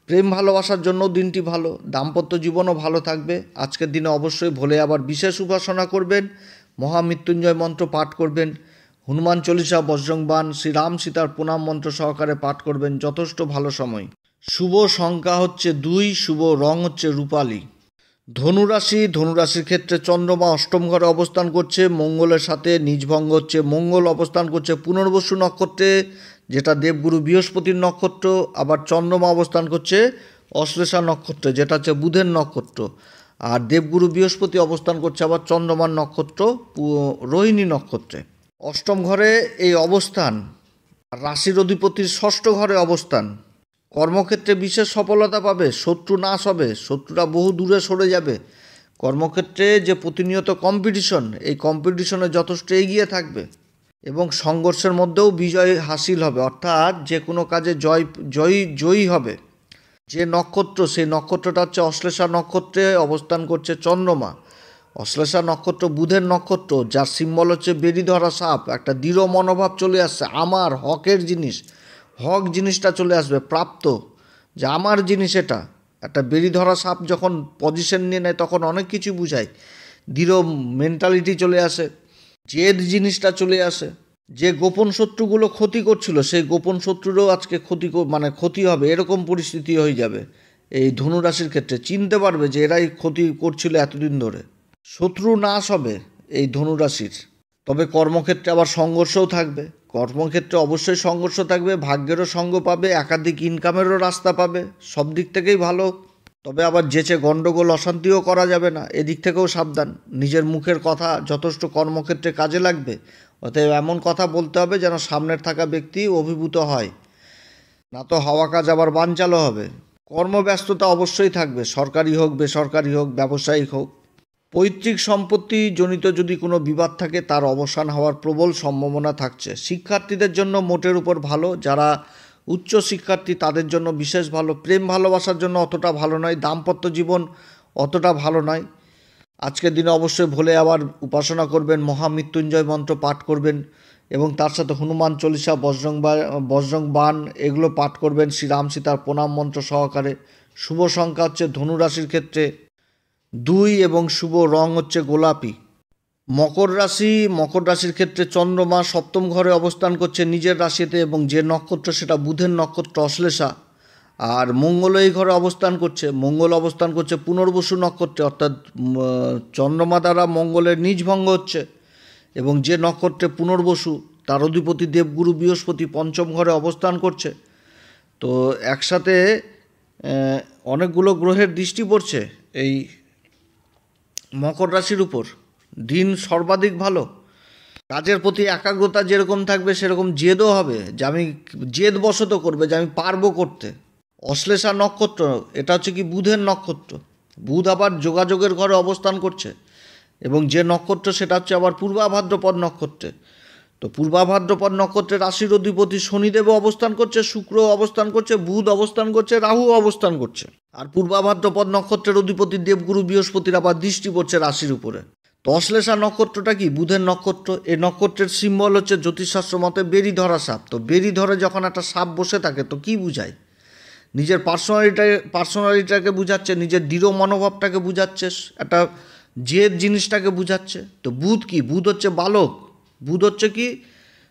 প্রেম ভালোবাসার জন্য দিনটি ভালো। দাম্পত্য জীবনও ভালো থাকবে। আজকের দিনে অবশ্যই ভোলে আবার বিশেষ উপাসনা করবেন, মহামৃত্যুঞ্জয় মন্ত্র পাঠ করবেন, হনুমান চল্লিশা, বজ্রংবাণ, শ্রীরাম সীতার প্রণাম মন্ত্র সহকারে পাঠ করবেন। যথেষ্ট ভালো সময়। শুভ সংখ্যা হচ্ছে 2, শুভ রং হচ্ছে রূপালী। ধনুরাশি, ধনুরাশির ক্ষেত্রে চন্দ্রমা অষ্টম ঘরে অবস্থান করছে মঙ্গলের সাথে, নীচভঙ্গ হচ্ছে। মঙ্গল অবস্থান করছে পুনর্বসু নক্ষত্রে, যেটা দেবগুরু বৃহস্পতির নক্ষত্র। আবার চন্দ্রমা অবস্থান করছে অশ্লেষা নক্ষত্রে, যেটা হচ্ছে বুধের নক্ষত্র। আর দেবগুরু বৃহস্পতি অবস্থান করছে আবার চন্দ্রমান নক্ষত্র, রোহিণী নক্ষত্রে। অষ্টম ঘরে এই অবস্থান, রাশির অধিপতির ষষ্ঠ ঘরে অবস্থান। কর্মক্ষেত্রে বিশেষ সফলতা পাবে, শত্রু নাশ হবে, শত্রুরা বহু দূরে সরে যাবে। কর্মক্ষেত্রে যে প্রতিনিয়ত কম্পিটিশন, এই কম্পিটিশনে যথেষ্ট এগিয়ে থাকবে এবং সংঘর্ষের মধ্যেও বিজয় হাসিল হবে, অর্থাৎ যে কোনো কাজে জয়ী হবে। যে নক্ষত্র, সেই নক্ষত্রটা হচ্ছে অশ্লেষা নক্ষত্রে অবস্থান করছে চন্দ্রমা। অশ্লেষা নক্ষত্র বুধের নক্ষত্র, যার সিম্বল হচ্ছে বেরি ধরা সাপ। একটা দৃঢ় মনোভাব চলে আসছে, আমার হকের জিনিস, হক জিনিসটা চলে আসবে, প্রাপ্ত, যে আমার জিনিস এটা। একটা বেরি ধরা সাপ যখন পজিশন নিয়ে নেয় তখন অনেক কিছু বুঝায়। দৃঢ় মেন্টালিটি চলে আসে, জেদ জিনিসটা চলে আসে। যে গোপন শত্রুগুলো ক্ষতি করছিল সেই গোপন শত্রুরও আজকে ক্ষতি হবে, এরকম পরিস্থিতি হয়ে যাবে। এই ধনুরাশির ক্ষেত্রে চিনতে পারবে যে এরাই ক্ষতি করছিল এতদিন ধরে। শত্রু নাশ হবে এই ধনুরাশির। তবে কর্মক্ষেত্রে আবার সংঘর্ষও থাকবে। কর্মক্ষেত্রে অবশ্যই সংঘর্ষ থাকবে, ভাগ্যেরও সঙ্গ পাবে, একাধিক ইনকামেরও রাস্তা পাবে, সব দিক থেকেই ভালো। তবে আবার যেচে গণ্ডগোল অশান্তিও করা যাবে না, এদিক থেকেও সাবধান। নিজের মুখের কথা যথেষ্ট কর্মক্ষেত্রে কাজে লাগবে, অতএব এমন কথা বলতে হবে যেন সামনের থাকা ব্যক্তি অভিভূত হয়। না তো হাওয়া কাজ আবার বানচালো হবে। কর্মব্যস্ততা অবশ্যই থাকবে, সরকারি হোক বেসরকারি হোক ব্যবসায়িক হোক। পৈতৃক সম্পত্তি জনিত যদি কোনো বিবাদ থাকে তার অবসান হওয়ার প্রবল সম্ভাবনা থাকছে। শিক্ষার্থীদের জন্য মোটের উপর ভালো, যারা উচ্চ শিক্ষার্থী তাদের জন্য বিশেষ ভালো। প্রেম ভালোবাসার জন্য অতটা ভালো নয়, দাম্পত্য জীবন অতটা ভালো নয়। আজকের দিনে অবশ্যই ভোলে আবার উপাসনা করবেন, মহামৃত্যুঞ্জয় মন্ত্র পাঠ করবেন এবং তার সাথে হনুমান চল্লিশা, বজরং বাণ এগুলো পাঠ করবেন শ্রীরাম সীতার প্রণাম মন্ত্র সহকারে। শুভ সংখ্যা হচ্ছে ধনুরাশির ক্ষেত্রে 2 এবং শুভ রং হচ্ছে গোলাপি। মকর রাশির ক্ষেত্রে চন্দ্রমা সপ্তম ঘরে অবস্থান করছে নিজের রাশিতে, এবং যে নক্ষত্র সেটা বুধের নক্ষত্র অশ্লেষা। আর মঙ্গল এই ঘরে মঙ্গল অবস্থান করছে পুনর্বসু নক্ষত্রে, অর্থাৎ চন্দ্রমা দ্বারা মঙ্গলের নিজভঙ্গ হচ্ছে। এবং যে নক্ষত্রে পুনর্বসু তার অধিপতি দেবগুরু বৃহস্পতি পঞ্চম ঘরে অবস্থান করছে। তো একসাথে অনেকগুলো গ্রহের দৃষ্টি পড়ছে এই মকর রাশির উপর। দিন সর্বাধিক ভালো। কাজের প্রতি একাগ্রতা যেরকম থাকবে সেরকম জেদও হবে, যে আমি জেদবশত করবে যে আমি পারবো করতে। অশ্লেষা নক্ষত্র এটা হচ্ছে কি বুধের নক্ষত্র। বুধ আবার যোগাযোগের ঘরে অবস্থান করছে, এবং যে নক্ষত্র সেটা হচ্ছে আবার পূর্বা ভাদ্রপদ নক্ষত্রে। তো পূর্বা ভাদ্রপদ নক্ষত্রের রাশির অধিপতি শনিদেবও অবস্থান করছে, শুক্র অবস্থান করছে, বুধ অবস্থান করছে, রাহু অবস্থান করছে। আর পূর্বা ভাদ্রপদ নক্ষত্রের অধিপতি দেবগুরু বৃহস্পতির আবার দৃষ্টি পড়ছে রাশির উপরে। তো অশ্লেষা নক্ষত্রটা কি বুধের নক্ষত্র। এই নক্ষত্রের সিম্বল হচ্ছে জ্যোতিষশাস্ত্র মতে বেরি ধরা সাপ। তো বেরি ধরে যখন একটা সাপ বসে থাকে তো কি বুঝায়? নিজের পার্সোনালিটাকে বুঝাচ্ছে, নিজের দৃঢ় মনোভাবটাকে বুঝাচ্ছে, একটা জেদ জিনিসটাকে বুঝাচ্ছে। তো বুধ কি? বুধ হচ্ছে বালক। বুধ হচ্ছে কি?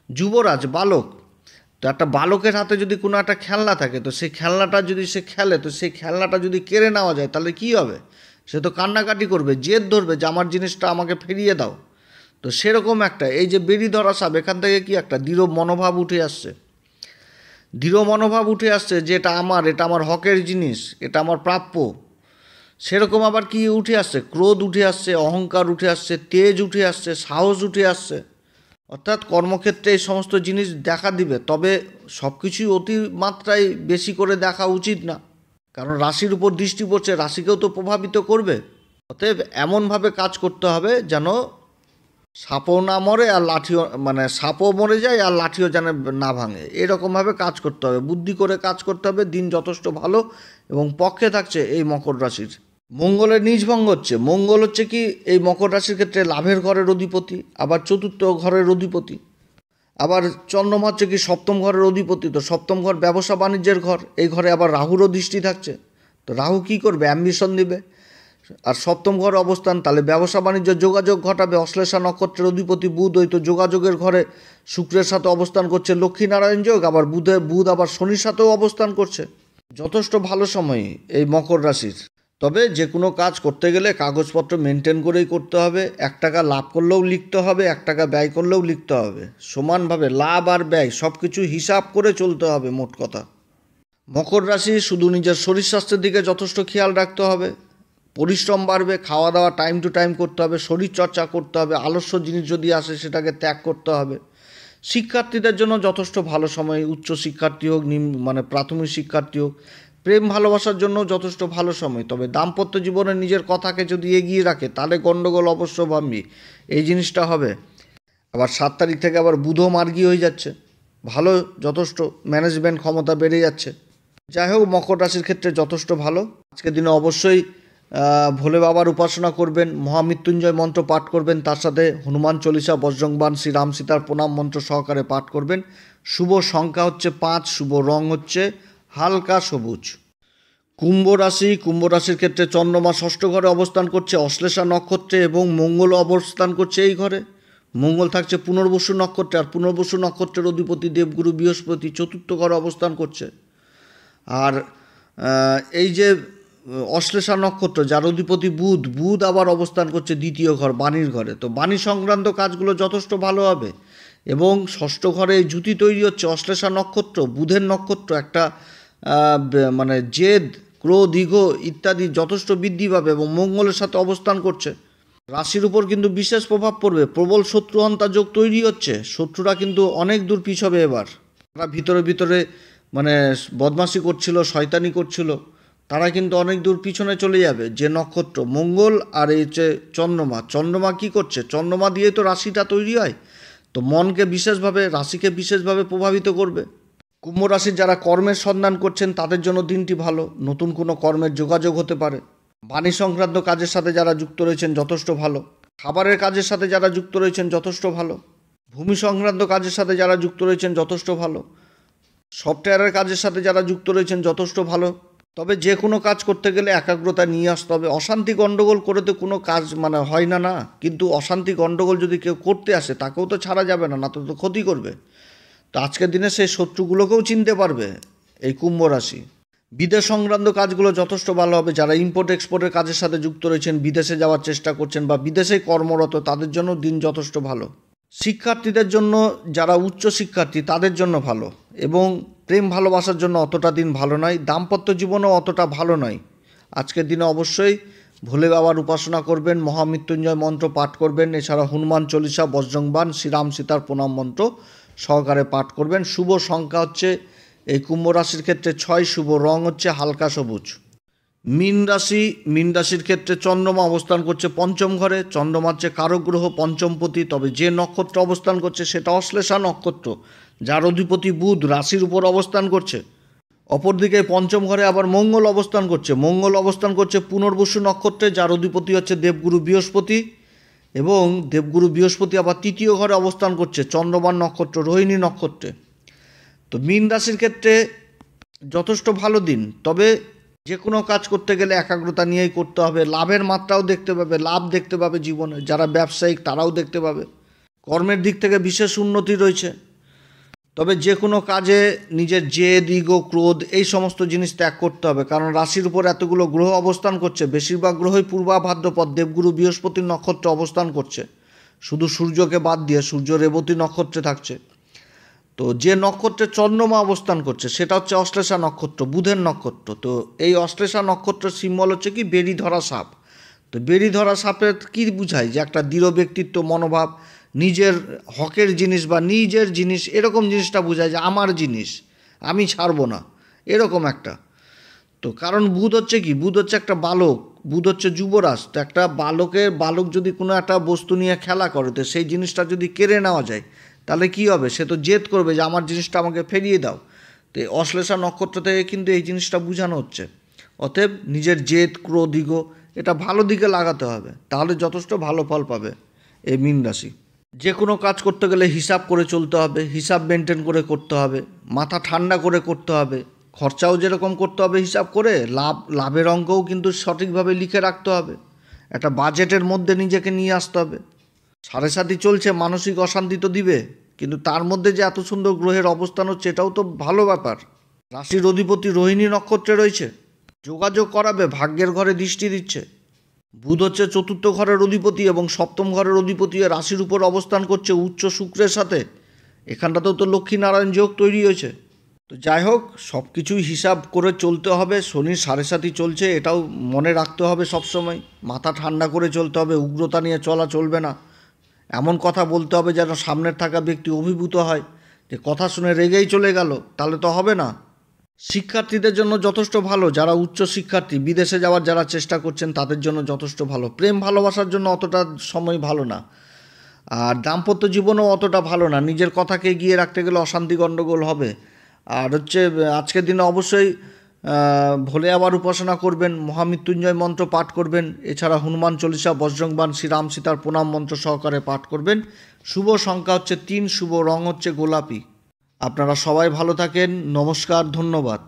যুবরাজ, বালক। তো একটা বালকের হাতে যদি কোনো একটা খেলনা থাকে, তো সেই খেলনাটা যদি সে খেলে, তো সেই খেলনাটা যদি কেড়ে নেওয়া যায় তাহলে কী হবে? সে তো কান্নাকাটি করবে, জেদ ধরবে যে আমার জিনিসটা আমাকে ফিরিয়ে দাও। তো সেরকম একটা এই যে বেরি ধরা সাপ, এখান থেকে কি একটা দৃঢ় মনোভাব উঠে আসছে। যে এটা আমার হকের জিনিস, এটা আমার প্রাপ্য। সেরকম আবার কি উঠে আসছে? ক্রোধ উঠে আসছে, অহংকার উঠে আসছে, তেজ উঠে আসছে, সাহস উঠে আসছে। অর্থাৎ কর্মক্ষেত্রে এই সমস্ত জিনিস দেখা দিবে। তবে সব কিছুই অতিমাত্রায় বেশি করে দেখা উচিত না, কারণ রাশির উপর দৃষ্টি পড়ছে, রাশিকেও তো প্রভাবিত করবে। অতএব এমনভাবে কাজ করতে হবে যেন সাপও না মরে আর লাঠিও, মানে সাপও মরে যায় আর লাঠিও যেন না ভাঙে, এরকমভাবে কাজ করতে হবে, বুদ্ধি করে কাজ করতে হবে। দিন যথেষ্ট ভালো এবং পক্ষে থাকছে এই মকর রাশির। মঙ্গলের নিজভঙ্গ হচ্ছে। মঙ্গল হচ্ছে কি এই মকর রাশির ক্ষেত্রে লাভের ঘরের অধিপতি, আবার চতুর্থ ঘরের অধিপতি। আবার চন্দ্রমা হচ্ছে কি সপ্তম ঘরের অধিপতি। তো সপ্তম ঘর ব্যবসা বাণিজ্যের ঘর, এই ঘরে আবার রাহুরও দৃষ্টি থাকছে। তো রাহু কী করবে? অ্যাম্বিশন দিবে। আর সপ্তম ঘরে অবস্থান, তাহলে ব্যবসা বাণিজ্য যোগাযোগ ঘটাবে। অশ্লেষা নক্ষত্রের অধিপতি বুধ, ওই তো যোগাযোগের ঘরে শুক্রের সাথে অবস্থান করছে, লক্ষ্মীনারায়ণ যোগ। আবার বুধ আবার শনির সাথেও অবস্থান করছে। যথেষ্ট ভালো সময় এই মকর রাশির। তবে যে কোনো কাজ করতে গেলে কাগজপত্র মেনটেন করেই করতে হবে। 1 টাকা লাভ করলেও লিখতে হবে, 1 টাকা ব্যয় করলেও লিখতে হবে। সমানভাবে লাভ আর ব্যয় সব কিছু হিসাব করে চলতে হবে, মোট কথা। মকর রাশি শুধু নিজের শরীর স্বাস্থ্যের দিকে যথেষ্ট খেয়াল রাখতে হবে। পরিশ্রম বাড়বে, খাওয়া দাওয়া টাইম টু টাইম করতে হবে, শরীরচর্চা করতে হবে, আলস্য জিনিস যদি আসে সেটাকে ত্যাগ করতে হবে। শিক্ষার্থীদের জন্য যথেষ্ট ভালো সময়, উচ্চ শিক্ষার্থী হোক, প্রাথমিক শিক্ষার্থী হোক। প্রেম ভালোবাসার জন্য যথেষ্ট ভালো সময়। তবে দাম্পত্য জীবনে নিজের কথাকে যদি এগিয়ে রাখে তাহলে গণ্ডগোল অবশ্য ভাববি, এই জিনিসটা হবে। আবার 7 তারিখ থেকে আবার বুধও মার্গী হয়ে যাচ্ছে, ভালো, যথেষ্ট ম্যানেজমেন্ট ক্ষমতা বেড়ে যাচ্ছে। যাই হোক, মকর রাশির ক্ষেত্রে যথেষ্ট ভালো। আজকের দিনে অবশ্যই ভোলে বাবার উপাসনা করবেন, মহামৃত্যুঞ্জয় মন্ত্র পাঠ করবেন, তার সাথে হনুমান চল্লিশা, বজরং বাণ, শ্রীরাম সীতার প্রণাম মন্ত্র সহকারে পাঠ করবেন। শুভ সংখ্যা হচ্ছে 5, শুভ রং হচ্ছে হালকা সবুজ। কুম্ভ রাশির ক্ষেত্রে চন্দ্রমা ষষ্ঠ ঘরে অবস্থান করছে অশ্লেষা নক্ষত্রে, এবং মঙ্গল অবস্থান করছে এই ঘরে। মঙ্গল থাকছে পুনর্বসু নক্ষত্রে, আর পুনর্বসু নক্ষত্রের অধিপতি দেবগুরু বৃহস্পতি চতুর্থ ঘরে অবস্থান করছে। আর এই যে অশ্লেষা নক্ষত্র, যার অধিপতি বুধ আবার অবস্থান করছে দ্বিতীয় ঘর, বাণীর ঘরে। তো বাণী সংক্রান্ত কাজগুলো যথেষ্ট ভালো হবে। এবং ষষ্ঠ ঘরে জুতি তৈরি হচ্ছে অশ্লেষা নক্ষত্র, বুধের নক্ষত্র, একটা জেদ, ক্রোধ, ইগো ইত্যাদি যথেষ্ট বৃদ্ধি পাবে। এবং মঙ্গলের সাথে অবস্থান করছে, রাশির উপর কিন্তু বিশেষ প্রভাব পড়বে। প্রবল শত্রুহন্তা যোগ তৈরি হচ্ছে, শত্রুরা কিন্তু অনেক দূর পিছবে। এবার তারা ভিতরে মানে বদমাশি করছিল, শয়তানি করছিল, তারা কিন্তু অনেক দূর পিছনে চলে যাবে। যে নক্ষত্র মঙ্গল আর এই যে চন্দ্রমা, চন্দ্রমা কী করছে, চন্দ্রমা দিয়ে তো রাশিটা তৈরি হয়, তো মনকে বিশেষভাবে, রাশিকে বিশেষভাবে প্রভাবিত করবে। কুম্ভ রাশির যারা কর্মের সন্ধান করছেন তাদের জন্য দিনটি ভালো, নতুন কোনো কর্মের যোগাযোগ হতে পারে। বাণী সংক্রান্ত কাজের সাথে যারা যুক্ত রয়েছেন যথেষ্ট ভালো। খাবারের কাজের সাথে যারা যুক্ত রয়েছেন যথেষ্ট ভালো। ভূমি সংক্রান্ত কাজের সাথে যারা যুক্ত রয়েছেন যথেষ্ট ভালো। সফটওয়্যারের কাজের সাথে যারা যুক্ত রয়েছেন যথেষ্ট ভালো। তবে যে কোনো কাজ করতে গেলে একাগ্রতা নিয়ে আসতে হবে। অশান্তি গণ্ডগোল করে তো কোনো কাজ মানে হয় না, না, কিন্তু অশান্তি গণ্ডগোল যদি কেউ করতে আসে তাকেও তো ছাড়া যাবে না, না তো ক্ষতি করবে। তো আজকের দিনে সেই শত্রুগুলোকেও চিনতে পারবে এই কুম্ভ রাশি। বিদেশ সংক্রান্ত কাজগুলো যথেষ্ট ভালো হবে। যারা ইম্পোর্ট এক্সপোর্টের কাজের সাথে যুক্ত রয়েছেন, বিদেশে যাওয়ার চেষ্টা করছেন বা বিদেশে কর্মরত, তাদের জন্য দিন যথেষ্ট ভালো। শিক্ষার্থীদের জন্য, যারা উচ্চ শিক্ষার্থী তাদের জন্য ভালো, এবং প্রেম ভালোবাসার জন্য অতটা দিন ভালো নয়। দাম্পত্য জীবনও অতটা ভালো নয়। আজকের দিনে অবশ্যই ভোলে বাবার উপাসনা করবেন, মহামৃত্যুঞ্জয় মন্ত্র পাঠ করবেন, এছাড়া হনুমান চল্লিশা, বজরংবাণ, শ্রীরাম সীতার প্রণাম মন্ত্র সহকারে পাঠ করবেন। শুভ সংখ্যা হচ্ছে এই কুম্ভ রাশির ক্ষেত্রে 6, শুভ রং হচ্ছে হালকা সবুজ। মীন রাশির ক্ষেত্রে চন্দ্রমা অবস্থান করছে পঞ্চম ঘরে। চন্দ্রমা হচ্ছে কারক গ্রহ, পঞ্চমপতি। তবে যে নক্ষত্র অবস্থান করছে সেটা অশ্লেষা নক্ষত্র, যার অধিপতি বুধ রাশির উপর অবস্থান করছে। অপরদিকে পঞ্চম ঘরে আবার মঙ্গল অবস্থান করছে। মঙ্গল অবস্থান করছে পুনর্বসু নক্ষত্রে, যার অধিপতি হচ্ছে দেবগুরু বৃহস্পতি, এবং দেবগুরু বৃহস্পতি আবার তৃতীয় ঘরে অবস্থান করছে চন্দ্রবান নক্ষত্র, রোহিণী নক্ষত্রে। তো মীন রাশির ক্ষেত্রে যথেষ্ট ভালো দিন, তবে যে কোনো কাজ করতে গেলে একাগ্রতা নিয়েই করতে হবে। লাভের মাত্রাও দেখতে পাবে, লাভ দেখতে পাবে জীবনে। যারা ব্যবসায়িক তারাও দেখতে পাবে। কর্মের দিক থেকে বিশেষ উন্নতি রয়েছে। তবে যে কোনো কাজে নিজের জেদ, ইগো, ক্রোধ এই সমস্ত জিনিস ত্যাগ করতে হবে, কারণ রাশির উপর এতগুলো গ্রহ অবস্থান করছে। বেশিরভাগ গ্রহই পূর্বা ভাদ্রপদ দেবগুরু বৃহস্পতির নক্ষত্রে অবস্থান করছে, শুধু সূর্যকে বাদ দিয়ে। সূর্য রেবতী নক্ষত্রে থাকছে। তো যে নক্ষত্রে চন্দ্রমা অবস্থান করছে সেটা হচ্ছে অশ্লেষা নক্ষত্র, বুধের নক্ষত্র। তো এই অশ্লেষা নক্ষত্রের সিম্বল হচ্ছে কি, বেরি ধরা সাপ। তো বেরি ধরা সাপের কী বুঝায়, যে একটা দৃঢ় ব্যক্তিত্ব, মনোভাব, নিজের হকের জিনিস বা নিজের জিনিস, এরকম জিনিসটা বোঝায়, যে আমার জিনিস আমি ছাড়বো না, এরকম একটা। তো কারণ বুধ হচ্ছে কি, বুধ হচ্ছে একটা বালক, বুধ হচ্ছে যুবরাজ। তো একটা বালক যদি কোনো একটা বস্তু নিয়ে খেলা করে, তো সেই জিনিসটা যদি কেড়ে নেওয়া যায় তাহলে কি হবে, সে তো জেদ করবে যে আমার জিনিসটা আমাকে ফিরিয়ে দাও। তো এই অশ্লেষা নক্ষত্র থেকে কিন্তু এই জিনিসটা বোঝানো হচ্ছে। অতএব নিজের জেদ, ক্রোধ, ইগো এটা ভালো দিকে লাগাতে হবে, তাহলে যথেষ্ট ভালো ফল পাবে এই মীন রাশি। যে কোনো কাজ করতে গেলে হিসাব করে চলতে হবে, হিসাব মেনটেন করে করতে হবে, মাথা ঠান্ডা করে করতে হবে। খরচাও যেরকম করতে হবে হিসাব করে, লাভের অঙ্কও কিন্তু সঠিকভাবে লিখে রাখতে হবে। একটা বাজেটের মধ্যে নিজেকে নিয়ে আসতে হবে। 7.5 চলছে, মানসিক অশান্তি তো দিবে, কিন্তু তার মধ্যে যে এত সুন্দর গ্রহের অবস্থান হচ্ছে এটাও তো ভালো ব্যাপার। রাশির অধিপতি রোহিণী নক্ষত্রে রয়েছে, যোগাযোগ করাবে, ভাগ্যের ঘরে দৃষ্টি দিচ্ছে। বুধ হচ্ছে চতুর্থ ঘরের অধিপতি এবং সপ্তম ঘরের অধিপতি রাশির উপর অবস্থান করছে উচ্চ শুক্রের সাথে। এখানটাতেও তো লক্ষ্মীনারায়ণ যোগ তৈরি হয়েছে। তো যাই হোক, সব কিছুই হিসাব করে চলতে হবে। শনির 7.5 চলছে, এটাও মনে রাখতে হবে সবসময়। মাথা ঠান্ডা করে চলতে হবে, উগ্রতা নিয়ে চলা চলবে না। এমন কথা বলতে হবে যেন সামনের থাকা ব্যক্তি অভিভূত হয়, যে কথা শুনে রেগেই চলে গেল, তাহলে তো হবে না। শিক্ষার্থীদের জন্য যথেষ্ট ভালো। যারা উচ্চ শিক্ষার্থী, বিদেশে যাওয়ার যারা চেষ্টা করছেন তাদের জন্য যথেষ্ট ভালো। প্রেম ভালোবাসার জন্য অতটা সময় ভালো না। আর দাম্পত্য জীবনও অতটা ভালো না। নিজের কথাকে এগিয়ে রাখতে গেলে অশান্তি গণ্ডগোল হবে। আর হচ্ছে আজকের দিনে অবশ্যই ভোলে আবার উপাসনা করবেন, মহামৃত্যুঞ্জয় মন্ত্র পাঠ করবেন, এছাড়া হনুমান চল্লিশা, বজরংবাণ, শ্রীরাম সীতার প্রণাম মন্ত্র সহকারে পাঠ করবেন। শুভ সংখ্যা হচ্ছে 3, শুভ রং হচ্ছে গোলাপি। আপনারা সবাই ভালো থাকেন। নমস্কার, ধন্যবাদ।